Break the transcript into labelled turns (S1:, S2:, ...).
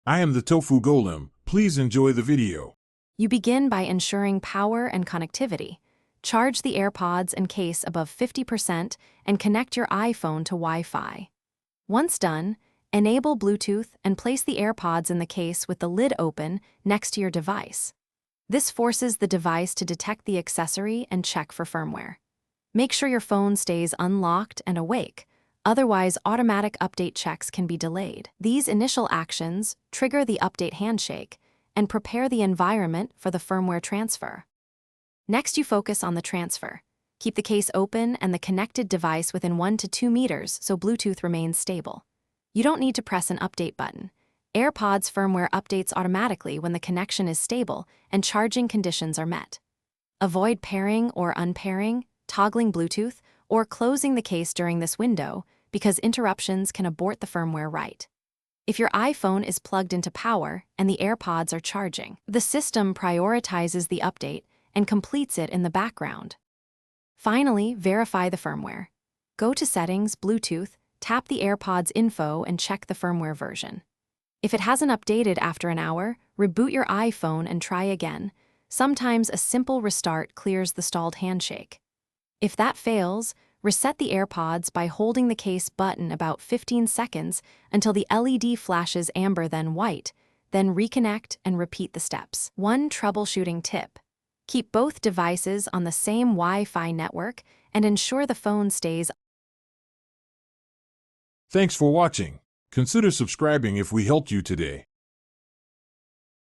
S1: I am the Tofu Golem. Please enjoy the video.
S2: You begin by ensuring power and connectivity. Charge the AirPods and case above 50% and connect your iPhone to Wi-Fi. Once done, enable Bluetooth and place the AirPods in the case with the lid open next to your device. This forces the device to detect the accessory and check for firmware. Make sure your phone stays unlocked and awake, otherwise automatic update checks can be delayed. These initial actions trigger the update handshake and prepare the environment for the firmware transfer. Next, you focus on the transfer. Keep the case open and the connected device within 1 to 2 meters so Bluetooth remains stable. You don't need to press an update button. AirPods firmware updates automatically when the connection is stable and charging conditions are met. Avoid pairing or unpairing, toggling Bluetooth, or closing the case during this window because interruptions can abort the firmware write. If your iPhone is plugged into power and the AirPods are charging, the system prioritizes the update and completes it in the background. Finally, verify the firmware. Go to Settings, Bluetooth, tap the AirPods info and check the firmware version. If it hasn't updated after an hour, reboot your iPhone and try again. Sometimes a simple restart clears the stalled handshake. If that fails, reset the AirPods by holding the case button about 15 seconds until the LED flashes amber then white, then reconnect and repeat the steps. One troubleshooting tip: keep both devices on the same Wi-Fi network and ensure the phone stays.
S1: Thanks for watching. Consider subscribing if we helped you today.